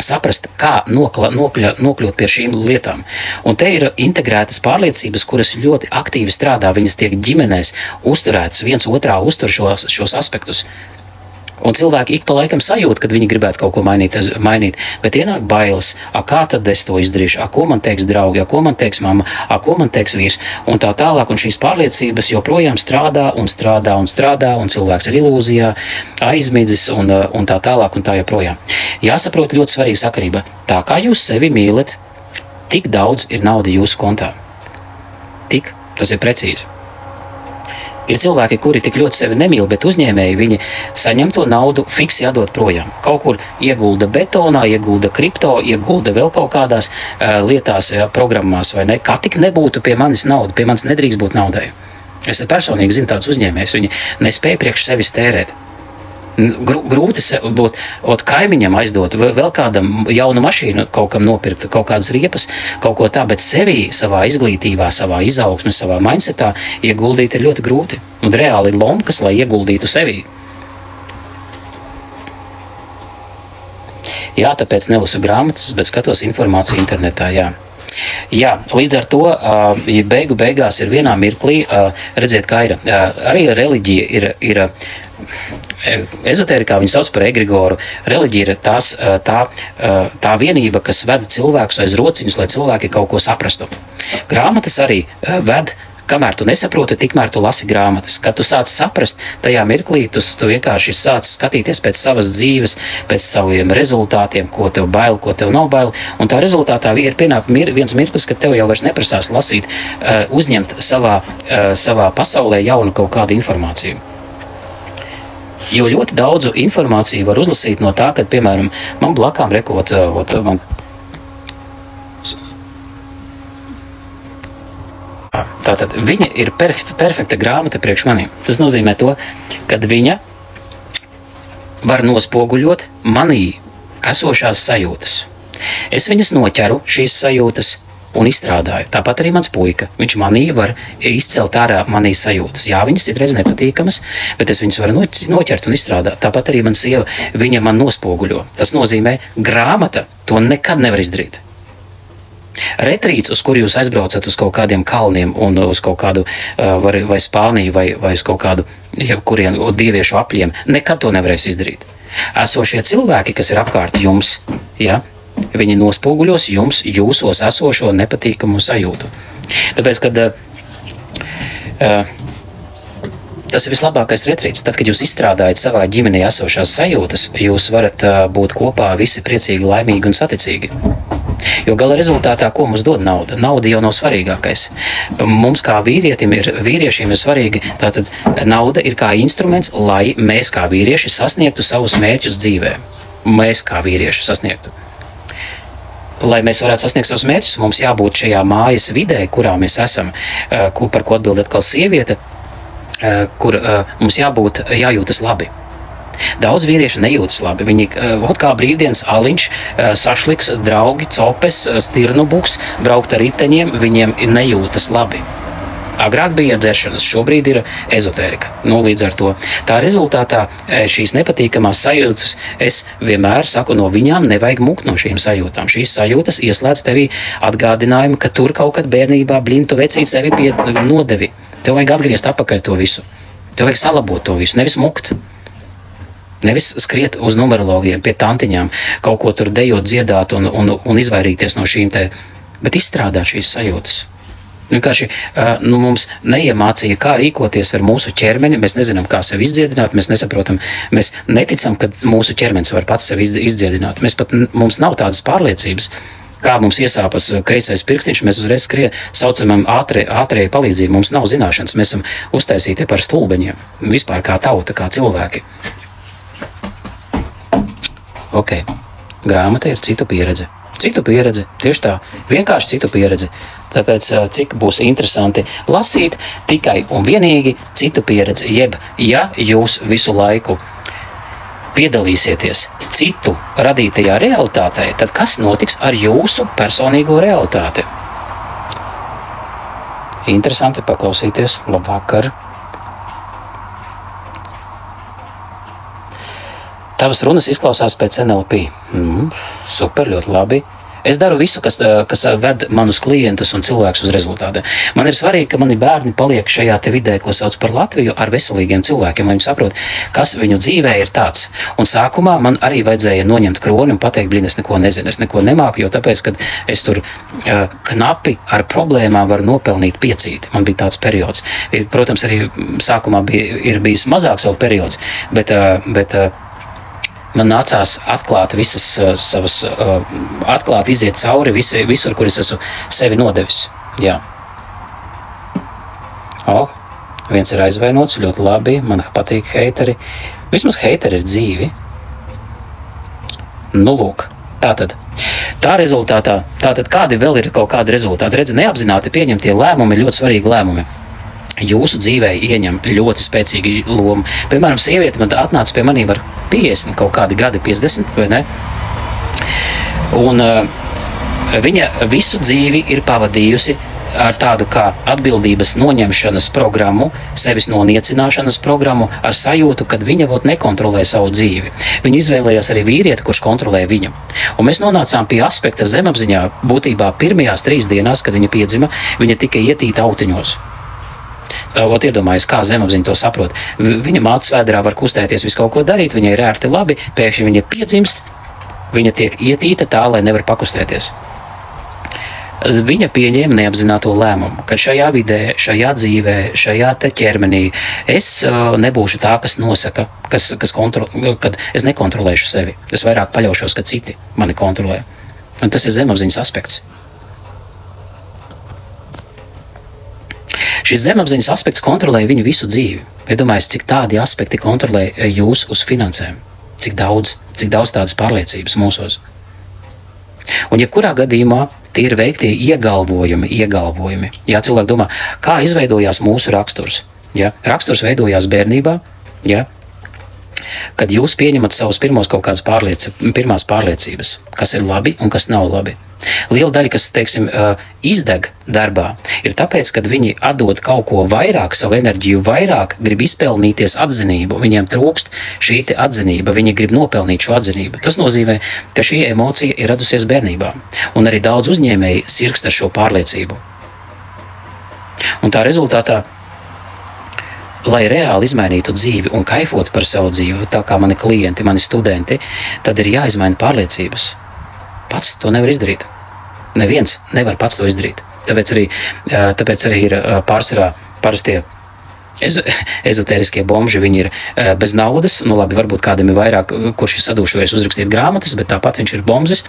saprast, kā nokļūt pie šīm lietām. Un te ir integrētas pārliecības, kuras ļoti aktīvi strādā, viņas tiek ģimenēs uzturētas, viens otrā uztur šos aspektus. Un cilvēki ik pa laikam sajūt, kad viņi gribētu kaut ko mainīt, bet ienāk bailes, kā tad es to izdarīšu, ko man teiks draugi, ko man teiks mamma, ko man teiks vīrs, un tā tālāk, un šīs pārliecības joprojām strādā, un cilvēks ir ilūzijā, aizmidzis, un tā tālāk, un tā joprojām. Jāsaprot ļoti svarīga sakarība. Tā kā jūs sevi mīlat, tik daudz ir nauda jūsu kontā. Tik, tas ir precīzi. Ir cilvēki, kuri tik ļoti sevi nemīl, bet uzņēmēji viņi saņem to naudu fiksi jādod projām. Kaut kur iegulda betonā, iegulda kripto, iegulda vēl kaut kādās lietās, programmās vai ne. Kā tik nebūtu pie manis nauda, pie manis nedrīkst būt naudai. Es personīgi zinu tādus uzņēmējus, viņi nespēja priekš sevis tērēt. Grūti būt kaimiņam aizdot, vēl kādam jaunu mašīnu kaut kam nopirkt, kaut kādas riepas, kaut ko tā, bet sevī, savā izglītībā, savā izaugsmē, savā mindsetā ieguldīt ir ļoti grūti. Un reāli ir lomkas, lai ieguldītu sevī. Jā, tāpēc nelasu grāmatas, bet skatos informāciju internetā, jā. Jā, līdz ar to beigās ir vienā mirklī, redziet, kā ir, arī reliģija ir ezotērikā viņi sauc par egrigoru. Reliģija ir tā vienība, kas veda cilvēkus aiz rociņus, lai cilvēki kaut ko saprastu. Grāmatas arī ved, kamēr tu nesaproti, tikmēr tu lasi grāmatas. Kad tu sāc saprast, tajā mirklī tu vienkārši sāc skatīties pēc savas dzīves, pēc saviem rezultātiem, ko tev bail, ko tev nav bail. Un tā rezultātā ir pienāk viens mirklis, kad tev jau vairs neprasās lasīt, uzņemt savā pasaulē jaunu kaut kādu informāciju. Jo ļoti daudzu informāciju var uzlasīt no tā, kad, piemēram, man blakām rekot, tātad viņa ir perfekta grāmata priekš maniem. Tas nozīmē to, kad viņa var nospoguļot manī esošās sajūtas. Es viņas noķeru, šīs sajūtas, un izstrādāju. Tāpat arī mans puika. Viņš manī var izcelt ārā manī sajūtas. Jā, viņas citreiz nepatīkamas, bet es viņas varu noķert un izstrādāt. Tāpat arī man sieva, viņa man nospoguļo. Tas nozīmē, grāmata to nekad nevar izdarīt. Retrīts, uz kur jūs aizbraucat uz kaut kādiem kalniem un uz kaut kādu vai Spāniju vai uz kaut kādu dieviešu apļiem, nekad to nevarēs izdarīt. Esošie cilvēki, kas ir apkārt jums, ja, viņi nospoguļos jums jūsos esošo nepatīkamu sajūtu. Tāpēc, kad tas ir vislabākais retrīts. Tad, kad jūs izstrādājat savā ģimenē esošās sajūtas, jūs varat būt kopā visi priecīgi, laimīgi un saticīgi. Jo gala rezultātā, ko mums dod nauda? Nauda jau nav svarīgākais. Mums kā vīriešiem ir svarīgi, tātad nauda ir kā instruments, lai mēs kā vīrieši sasniegtu savus mērķus dzīvē. Mēs kā vīrieši sasniegtu. Lai mēs varētu sasniegt savus mērķus, mums jābūt šajā mājas vidē, kurā mēs esam, par ko atbild atkal sieviete, kur mums jājūtas labi. Daudz vīrieši nejūtas labi. Viņi kā brīvdienas aliņš, sašliks, draugi, copes, stirnubuks, braukt ar riteņiem, viņiem nejūtas labi. Agrāk bija dzeršanas, šobrīd ir ezotērika. Līdz ar to tā rezultātā šīs nepatīkamās sajūtas, es vienmēr saku, no viņām nevajag mukt no šīm sajūtām. Šīs sajūtas ieslēdz tevī atgādinājumu, ka tur kaut kad bērnībā blintu vecīt sevi pie nodevi. Tev vajag atgriezt apakaļ to visu. Tev vajag salabot to visu, nevis mukt. Nevis skriet uz numerologiem, pie tantiņām, kaut ko tur dejot, dziedāt un izvairīties no šīm te, bet izstrādāt šīs sajūtas. Vienkārši mums neiemācīja, kā rīkoties ar mūsu ķermeni, mēs nezinām, kā sevi izdziedināt, mēs nesaprotam, mēs neticam, ka mūsu ķermenis var pats sevi izdziedināt. Mums nav tādas pārliecības, kā mums iesāpas kreisais pirkstiņš, mēs uzreiz saucamam ātrēji palīdzību, mums nav zināšanas, mēs esam uztaisīti par stulbeņiem, vispār kā tauta, kā cilvēki. Ok, grāmata ir citu pieredze. Citu pieredzi, tieši tā, vienkārši citu pieredzi. Tāpēc, cik būs interesanti lasīt tikai un vienīgi citu pieredzi, jeb, ja jūs visu laiku piedalīsieties citu radītajā realitātē, tad kas notiks ar jūsu personīgo realitāti? Interesanti paklausīties. Labvakar. Tavas runas izklausās pēc NLP. Super, ļoti labi. Es daru visu, kas ved manus klientus un cilvēkus uz rezultātiem. Man ir svarīgi, ka mani bērni paliek šajā te vidē, ko sauc par Latviju, ar veselīgiem cilvēkiem, lai viņi saprot, kas viņu dzīvē ir tāds. Un sākumā man arī vajadzēja noņemt kroni un pateikt, blin, es neko nezinu, es neko nemāku, jo tāpēc, kad es tur knapi ar problēmām varu nopelnīt piecīti. Man bija tāds periods. Protams, arī sākumā ir bijis mazāks vēl periods, bet man nācās atklāt visas savas, atklāt, iziet cauri visur, kur es esmu sevi nodevis. Jā. Viens ir aizvainots, ļoti labi, man patīk heiteri. Vismaz heiteri ir dzīvi. Nu, lūk, tātad. Tā rezultātā, kādi vēl ir kaut kādi rezultāti? Redzi, neapzināti pieņemtie lēmumi ir ļoti svarīgi lēmumi. Jūsu dzīvē ieņem ļoti spēcīgi lomu. Piemēram, sieviete man atnāca pie maniem ar 50 kaut kādi gadi, 50, vai ne? Un viņa visu dzīvi ir pavadījusi ar tādu kā atbildības noņemšanas programmu, sevis noniecināšanas programmu, ar sajūtu, kad viņa vot nekontrolē savu dzīvi. Viņa izvēlējās arī vīrieti, kurš kontrolē viņu. Un mēs nonācām pie aspekta zemapziņā, būtībā pirmajās 3 dienās, kad viņa piedzima, viņa tika ietīta autiņos. Ot iedomājies, kā zemapziņa to saprot. Viņa mātes vēderā var kustēties, visu kaut ko darīt, viņai ir ērti labi, pēkšņi viņa piedzimst, viņa tiek ietīta tā, lai nevar pakustēties. Viņa pieņēma neapzināto lēmumu, ka šajā vidē, šajā dzīvē, šajā te ķermenī es nebūšu tā, kas nosaka, kad es nekontrolēšu sevi. Es vairāk paļaušos, ka citi mani kontrolē. Un tas ir zemapziņas aspekts. Šis zemapziņas aspekts kontrolē viņu visu dzīvi. Iedomājies, cik tādi aspekti kontrolē jūs uz finansēm. Cik daudz tādas pārliecības mūsos. Un jebkurā gadījumā tie ir veiktie iegalvojumi. Jā, cilvēki domā, kā izveidojās mūsu raksturs. Jā, raksturs veidojās bērnībā, jā, kad jūs pieņemat savus pirmās pārliecības, kas ir labi un kas nav labi. Liela daļa, kas, teiksim, izdeg darbā, ir tāpēc, kad viņi atdod kaut ko vairāk, savu enerģiju vairāk, grib izpelnīties atzinību, viņiem trūkst šī atzinība, viņi grib nopelnīt šo atzinību. Tas nozīmē, ka šī emocija ir radusies bērnībā, un arī daudz uzņēmēji sirgst ar šo pārliecību. Un tā rezultātā, lai reāli izmainītu dzīvi un kaifotu par savu dzīvi, tā kā mani klienti, mani studenti, tad ir jāizmaina pārliecības. Pats to nevar izdarīt. Neviens nevar pats to izdarīt. Tāpēc arī ir pārsvarā parastie ezotēriskie bomži, viņi ir bez naudas. Nu labi, varbūt kādam ir vairāk, kurš ir sadūšojies uzrakstīt grāmatas, bet tāpat viņš ir bombzis.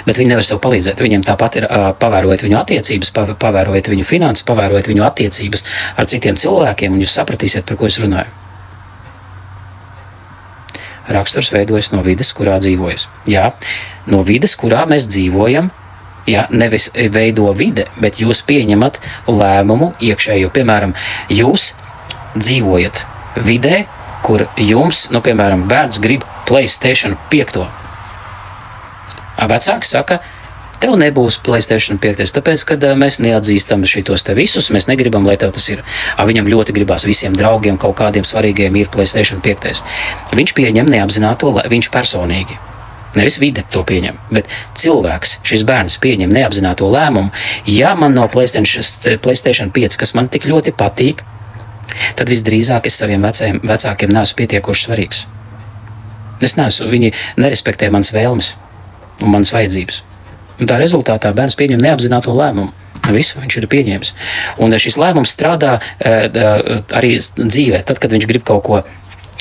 Bet viņi nevar sev palīdzēt. Viņiem tāpat ir pavērojot viņu attiecības, pavērojot viņu finanses, pavērojot viņu attiecības ar citiem cilvēkiem, un jūs sapratīsiet, par ko es runāju. Raksturs veidojas no vides, kurā dzīvojas. Jā, no vides, kurā mēs dzīvojam, jā, nevis veido vide, bet jūs pieņemat lēmumu iekšējo. Piemēram, jūs dzīvojat vidē, kur jums, nu, piemēram, bērns grib PlayStation 5. Vecāki saka, tev nebūs PlayStation 5, tāpēc, kad mēs neatzīstam šitos te visus, mēs negribam, lai tev tas ir. Viņam ļoti gribās visiem draugiem, kaut kādiem svarīgiem ir PlayStation 5. Viņš pieņem neapzināto, viņš personīgi. Nevis vide to pieņem, bet cilvēks, šis bērns pieņem neapzināto lēmumu. Ja man nav PlayStation 5, kas man tik ļoti patīk, tad visdrīzāk es saviem vecākiem neesmu pietiekoši svarīgs. Viņi nerespektē manas vēlmes un manas vajadzības. Un tā rezultātā bērns pieņem neapzināto lēmumu. Visu viņš ir pieņēmis. Un šis lēmums strādā arī dzīvē. Tad, kad viņš grib kaut ko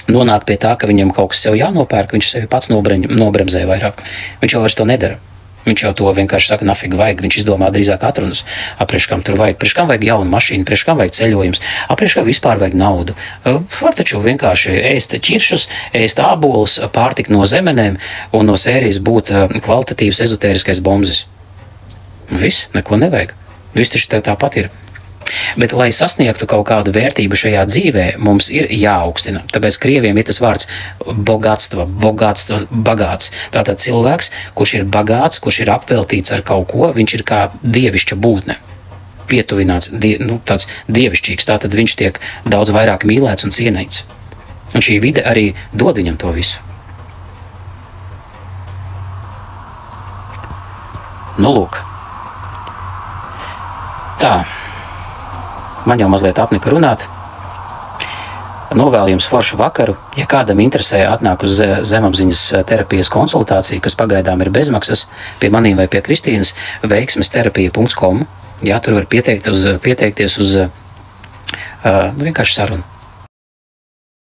nonākt pie tā, ka viņam kaut kas sev jānopērk, viņš sevi pats nobremzē vairāk. Viņš jau vairs to nedara. Viņš jau to vienkārši saka, nafig vajag. Viņš izdomā drīzāk atrunas. Priekš kam tur vajag? Priekš kam vajag jaunu mašīnu? Priekš kam vajag ceļojums? Priekš kam vispār vajag naudu? Var taču vienkārši ēst ķiršus, ēst ābolus, pārtikt no zemenēm un no sērijas būt kvalitatīvs ezotēriskais bombzis. Viss, neko nevajag. Viss taču tāpat ir. Bet, lai sasniegtu kaut kādu vērtību šajā dzīvē, mums ir jāaugstina. Tāpēc krieviem ir tas vārds bagāts. Tātad cilvēks, kurš ir bagāts, kurš ir apveltīts ar kaut ko, viņš ir kā dievišķa būtne. Pietuvināts, tāds dievišķīgs, tātad viņš tiek daudz vairāk mīlēts un cienīts. Un šī vide arī dod viņam to visu. Nu, lūk. Tā. Man jau mazliet apnika runāt. Novēlu jums foršu vakaru. Ja kādam interesē, atnāk uz zemapziņas terapijas konsultāciju, kas pagaidām ir bezmaksas, pie manīm vai pie Kristīnas, veiksmesterapija.com. Jā, tur var pieteikties uz vienkārši sarunu.